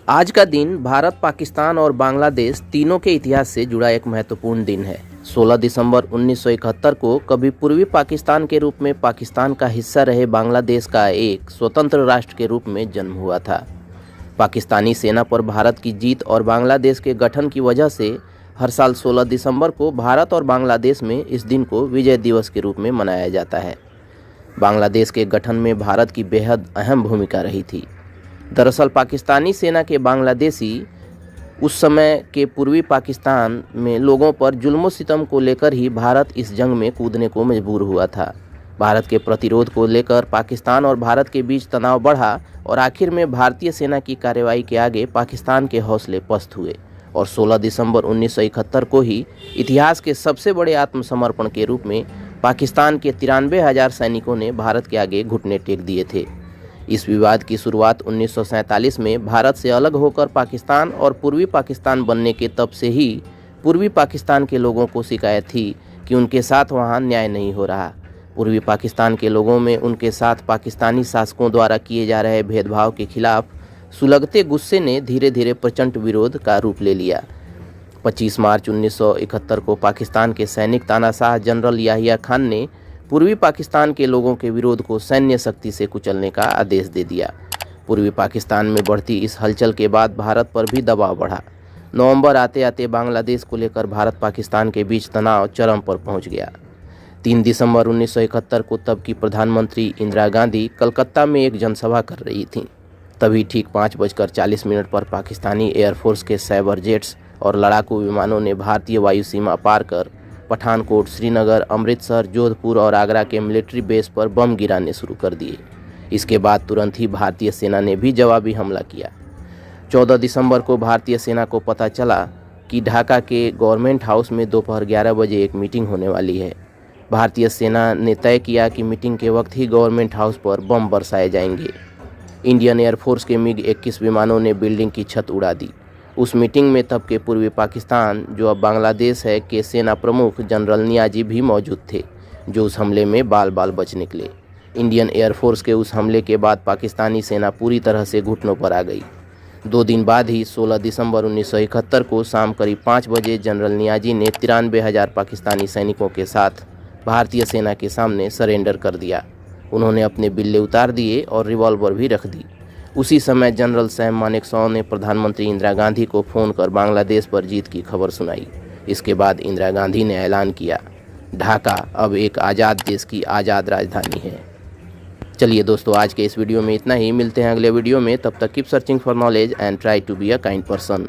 आज का दिन भारत, पाकिस्तान और बांग्लादेश तीनों के इतिहास से जुड़ा एक महत्वपूर्ण दिन है। 16 दिसंबर 1971 को कभी पूर्वी पाकिस्तान के रूप में पाकिस्तान का हिस्सा रहे बांग्लादेश का एक स्वतंत्र राष्ट्र के रूप में जन्म हुआ था। पाकिस्तानी सेना पर भारत की जीत और बांग्लादेश के गठन की वजह से हर साल 16 दिसंबर को भारत और बांग्लादेश में इस दिन को विजय दिवस के रूप में मनाया जाता है। बांग्लादेश के गठन में भारत की बेहद अहम भूमिका रही थी। दरअसल पाकिस्तानी सेना के बांग्लादेशी उस समय के पूर्वी पाकिस्तान में लोगों पर जुल्म सितम को लेकर ही भारत इस जंग में कूदने को मजबूर हुआ था। भारत के प्रतिरोध को लेकर पाकिस्तान और भारत के बीच तनाव बढ़ा और आखिर में भारतीय सेना की कार्रवाई के आगे पाकिस्तान के हौसले पस्त हुए और 16 दिसंबर 1971 को ही इतिहास के सबसे बड़े आत्मसमर्पण के रूप में पाकिस्तान के 93,000 सैनिकों ने भारत के आगे घुटने टेक दिए थे। इस विवाद की शुरुआत 1947 में भारत से अलग होकर पाकिस्तान और पूर्वी पाकिस्तान बनने के तब से ही पूर्वी पाकिस्तान के लोगों को शिकायत थी कि उनके साथ वहां न्याय नहीं हो रहा। पूर्वी पाकिस्तान के लोगों में उनके साथ पाकिस्तानी शासकों द्वारा किए जा रहे भेदभाव के खिलाफ सुलगते गुस्से ने धीरे धीरे प्रचंड विरोध का रूप ले लिया। 25 मार्च 1971 को पाकिस्तान के सैनिक तानाशाह जनरल याहिया खान ने पूर्वी पाकिस्तान के लोगों के विरोध को सैन्य शक्ति से कुचलने का आदेश दे दिया। पूर्वी पाकिस्तान में बढ़ती इस हलचल के बाद भारत पर भी दबाव बढ़ा। नवंबर आते आते बांग्लादेश को लेकर भारत पाकिस्तान के बीच तनाव चरम पर पहुंच गया। 3 दिसंबर 1971 को तब की प्रधानमंत्री इंदिरा गांधी कलकत्ता में एक जनसभा कर रही थीं। तभी ठीक 5:40 पर पाकिस्तानी एयरफोर्स के साइबर जेट्स और लड़ाकू विमानों ने भारतीय वायु सीमा पार कर पठानकोट, श्रीनगर, अमृतसर, जोधपुर और आगरा के मिलिट्री बेस पर बम गिराने शुरू कर दिए। इसके बाद तुरंत ही भारतीय सेना ने भी जवाबी हमला किया। 14 दिसंबर को भारतीय सेना को पता चला कि ढाका के गवर्नमेंट हाउस में दोपहर 11 बजे एक मीटिंग होने वाली है। भारतीय सेना ने तय किया कि मीटिंग के वक्त ही गवर्नमेंट हाउस पर बम बरसाए जाएंगे। इंडियन एयरफोर्स के MiG-21 विमानों ने बिल्डिंग की छत उड़ा दी। उस मीटिंग में तब के पूर्वी पाकिस्तान, जो अब बांग्लादेश है, के सेना प्रमुख जनरल नियाजी भी मौजूद थे, जो उस हमले में बाल बाल बच निकले। इंडियन एयरफोर्स के उस हमले के बाद पाकिस्तानी सेना पूरी तरह से घुटनों पर आ गई। 2 दिन बाद ही 16 दिसंबर 1971 को शाम करीब 5 बजे जनरल नियाजी ने 93,000 पाकिस्तानी सैनिकों के साथ भारतीय सेना के सामने सरेंडर कर दिया। उन्होंने अपने बिल्ले उतार दिए और रिवॉल्वर भी रख दी। उसी समय जनरल सैम मानेकशॉ ने प्रधानमंत्री इंदिरा गांधी को फ़ोन कर बांग्लादेश पर जीत की खबर सुनाई। इसके बाद इंदिरा गांधी ने ऐलान किया, ढाका अब एक आज़ाद देश की आज़ाद राजधानी है। चलिए दोस्तों, आज के इस वीडियो में इतना ही। मिलते हैं अगले वीडियो में। तब तक keep searching for knowledge and try to be a kind person.